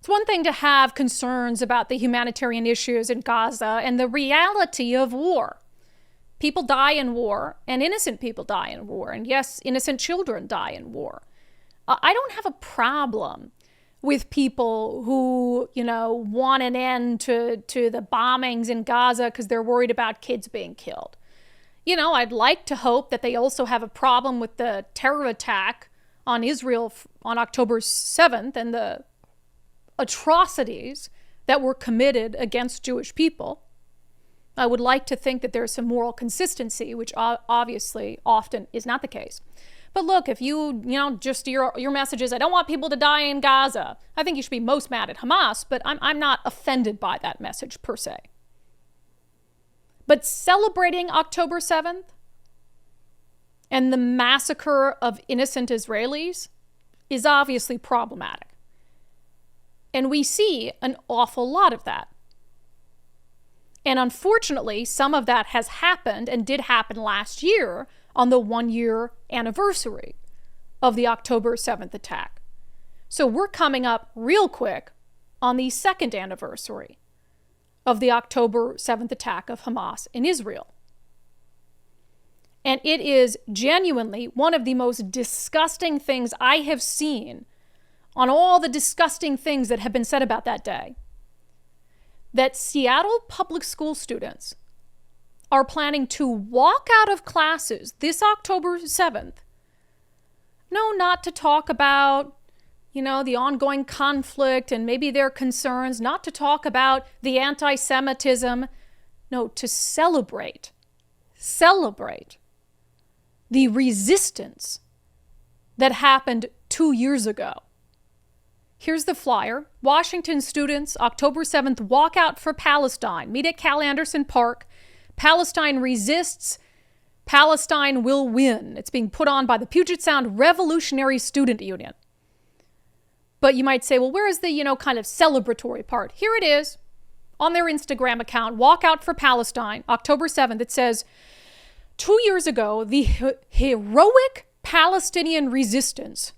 It's one thing to have concerns about the humanitarian issues in Gaza and the reality of war. People die in war, and innocent people die in war. And yes, innocent children die in war. I don't have a problem with people who, want an end to the bombings in Gaza because they're worried about kids being killed. I'd like to hope that they also have a problem with the terror attack on Israel on October 7th and the atrocities that were committed against Jewish people. I would like to think that there's some moral consistency, which obviously often is not the case. But look, if just your message is, I don't want people to die in Gaza, I think you should be most mad at Hamas, but I'm not offended by that message per se. But celebrating October 7th and the massacre of innocent Israelis is obviously problematic. And we see an awful lot of that. And unfortunately, some of that has happened and did happen last year on the 1-year anniversary of the October 7th attack. So we're coming up real quick on the second anniversary of the October 7th attack of Hamas in Israel. And it is genuinely one of the most disgusting things I have seen on all the disgusting things that have been said about that day, that Seattle public school students are planning to walk out of classes this October 7th. No, not to talk about, the ongoing conflict and maybe their concerns, not to talk about the anti-Semitism. No, to celebrate the resistance that happened 2 years ago. Here's the flyer. Washington students, October 7th, walkout for Palestine. Meet at Cal Anderson Park. Palestine resists. Palestine will win. It's being put on by the Puget Sound Revolutionary Student Union. But you might say, well, where is the, kind of celebratory part? Here it is on their Instagram account, Walkout for Palestine, October 7th. It says, 2 years ago, the heroic Palestinian resistance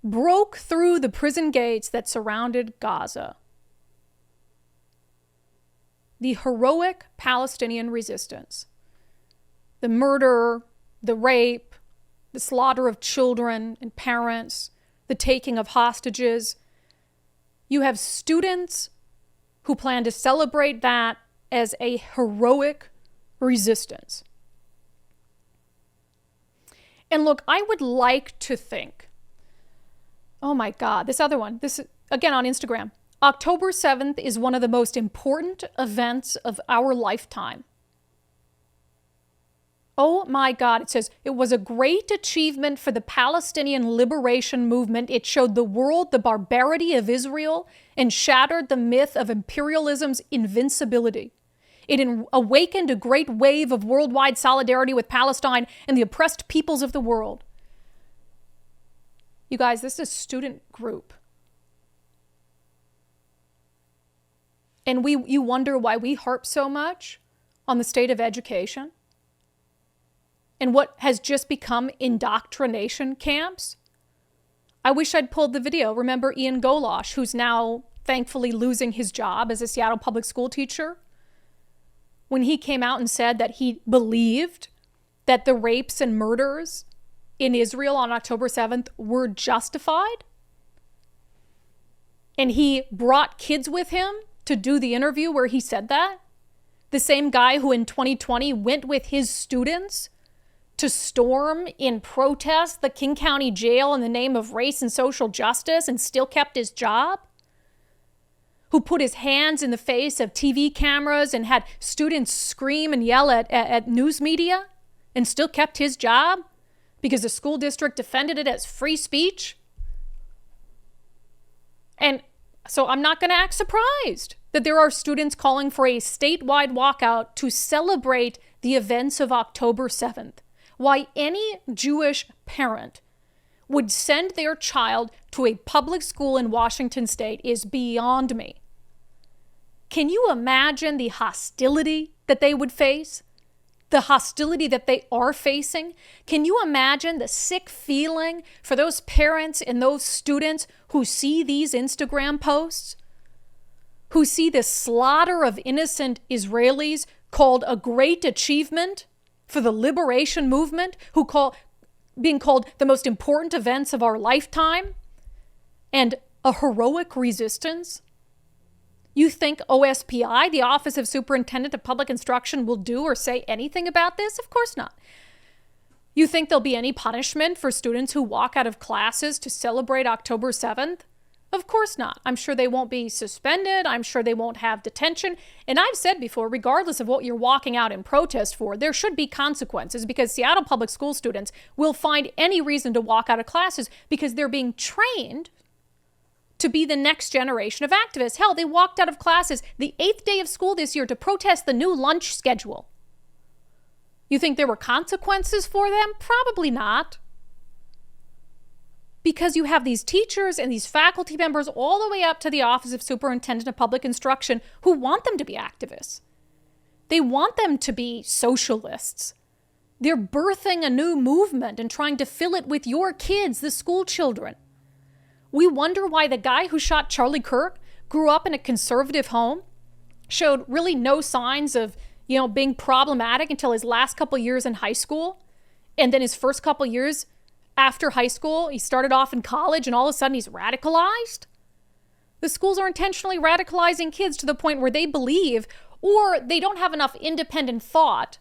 broke through the prison gates that surrounded Gaza. The heroic Palestinian resistance. The murder, the rape, the slaughter of children and parents, the taking of hostages. You have students who plan to celebrate that as a heroic resistance. And look, I would like to think, oh my God, this other one, this again on Instagram. October 7th is one of the most important events of our lifetime. Oh my God, it says, it was a great achievement for the Palestinian liberation movement. It showed the world the barbarity of Israel and shattered the myth of imperialism's invincibility. It awakened a great wave of worldwide solidarity with Palestine and the oppressed peoples of the world. You guys, this is a student group. And you wonder why we harp so much on the state of education and what has just become indoctrination camps. I wish I'd pulled the video. Remember Ian Golosh, who's now thankfully losing his job as a Seattle public school teacher? When he came out and said that he believed that the rapes and murders in Israel on October 7th were justified. And he brought kids with him to do the interview where he said that. The same guy who in 2020 went with his students to storm in protest the King County Jail in the name of race and social justice and still kept his job. Who put his hands in the face of TV cameras and had students scream and yell at news media and still kept his job because the school district defended it as free speech. And so I'm not going to act surprised that there are students calling for a statewide walkout to celebrate the events of October 7th. Why any Jewish parent would send their child to a public school in Washington state is beyond me. Can you imagine the hostility that they would face? the hostility that they are facing? Can you imagine the sick feeling for those parents and those students who see these Instagram posts, who see the slaughter of innocent Israelis called a great achievement for the liberation movement, being called the most important events of our lifetime, and a heroic resistance? You think OSPI, the Office of Superintendent of Public Instruction, will do or say anything about this? Of course not. You think there'll be any punishment for students who walk out of classes to celebrate October 7th? Of course not. I'm sure they won't be suspended. I'm sure they won't have detention. And I've said before, regardless of what you're walking out in protest for, there should be consequences, because Seattle public school students will find any reason to walk out of classes because they're being trained to be the next generation of activists. Hell, they walked out of classes the 8th day of school this year to protest the new lunch schedule. You think there were consequences for them? Probably not. Because you have these teachers and these faculty members all the way up to the Office of Superintendent of Public Instruction who want them to be activists. They want them to be socialists. They're birthing a new movement and trying to fill it with your kids, the school children. We wonder why the guy who shot Charlie Kirk grew up in a conservative home, showed really no signs of, being problematic until his last couple years in high school. And then his first couple years after high school, he started off in college and all of a sudden he's radicalized. The schools are intentionally radicalizing kids to the point where they believe, or they don't have enough independent thought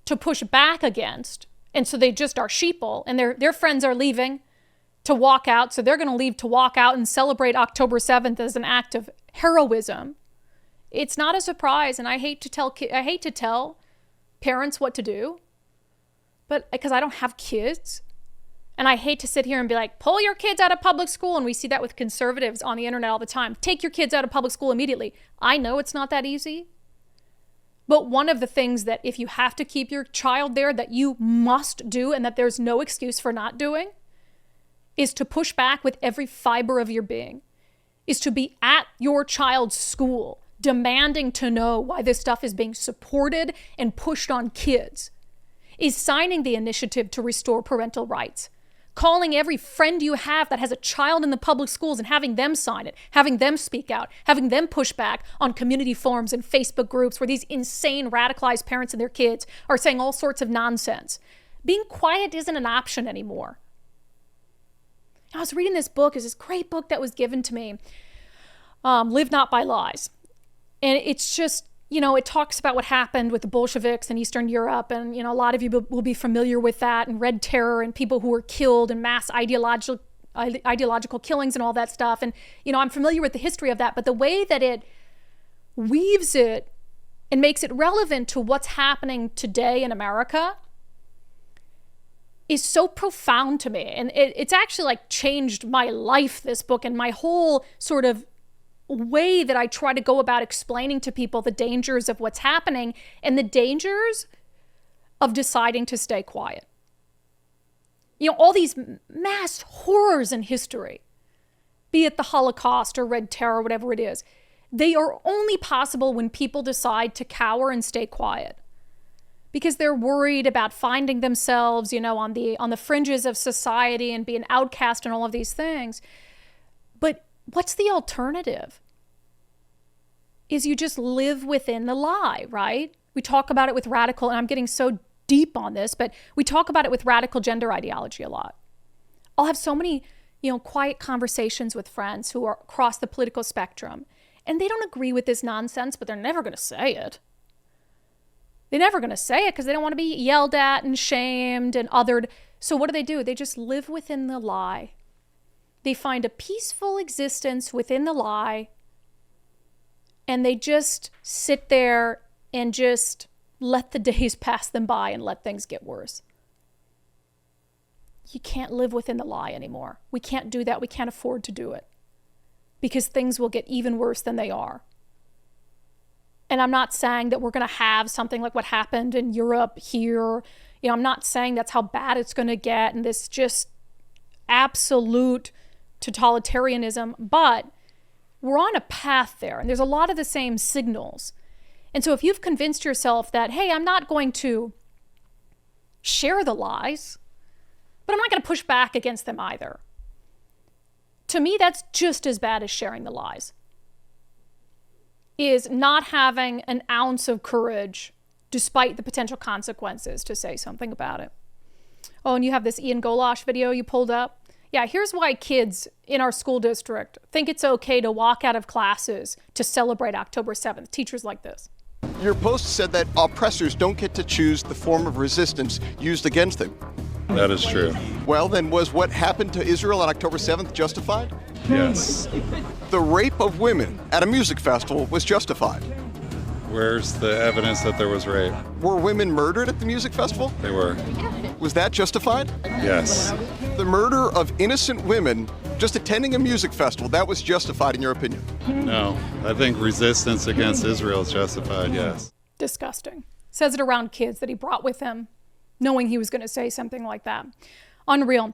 to push back against. And so they just are sheeple, and their friends are leaving to walk out. So they're going to leave to walk out and celebrate October 7th as an act of heroism. It's not a surprise. And I hate to tell parents what to do, but because I don't have kids. And I hate to sit here and be like, pull your kids out of public school. And we see that with conservatives on the internet all the time. Take your kids out of public school immediately. I know it's not that easy. But one of the things that if you have to keep your child there, that you must do, and that there's no excuse for not doing, is to push back with every fiber of your being, is to be at your child's school, demanding to know why this stuff is being supported and pushed on kids, is signing the initiative to restore parental rights, calling every friend you have that has a child in the public schools and having them sign it, having them speak out, having them push back on community forums and Facebook groups where these insane radicalized parents and their kids are saying all sorts of nonsense. Being quiet isn't an option anymore. I was reading this book. It's this great book that was given to me, Live Not by Lies. And it's just, it talks about what happened with the Bolsheviks in Eastern Europe. And, a lot of you will be familiar with that, and Red Terror and people who were killed and mass ideological killings and all that stuff. And, I'm familiar with the history of that. But the way that it weaves it and makes it relevant to what's happening today in America is so profound to me. And it's actually changed my life, this book, and my whole sort of way that I try to go about explaining to people the dangers of what's happening and the dangers of deciding to stay quiet. All these mass horrors in history, be it the Holocaust or Red Terror, whatever it is, they are only possible when people decide to cower and stay quiet, because they're worried about finding themselves, on the fringes of society and being outcast and all of these things. But what's the alternative? Is you just live within the lie, right? We talk about it with radical, and I'm getting so deep on this, but we talk about it with radical gender ideology a lot. I'll have so many, quiet conversations with friends who are across the political spectrum, and they don't agree with this nonsense, but they're never going to say it. They're never going to say it because they don't want to be yelled at and shamed and othered. So what do? They just live within the lie. They find a peaceful existence within the lie, and they just sit there and just let the days pass them by and let things get worse. You can't live within the lie anymore. We can't do that. We can't afford to do it, because things will get even worse than they are. And I'm not saying that we're going to have something like what happened in Europe here. I'm not saying that's how bad it's going to get and this just absolute totalitarianism, but we're on a path there, and there's a lot of the same signals. And so if you've convinced yourself that, hey, I'm not going to share the lies, but I'm not going to push back against them either. To me, that's just as bad as sharing the lies, is not having an ounce of courage despite the potential consequences to say something about it. Oh, and you have this Ian Golash video you pulled up. Yeah, here's why kids in our school district think it's okay to walk out of classes to celebrate October 7th. Teachers like this. Your post said that oppressors don't get to choose the form of resistance used against them. That is true. Well, then was what happened to Israel on October 7th justified? Yes. The rape of women at a music festival was justified. Where's the evidence that there was rape? Were women murdered at the music festival? They were. Was that justified? Yes. The murder of innocent women just attending a music festival, that was justified in your opinion? No. I think resistance against Israel is justified, yes. Disgusting. Says it around kids that he brought with him, knowing he was going to say something like that. Unreal.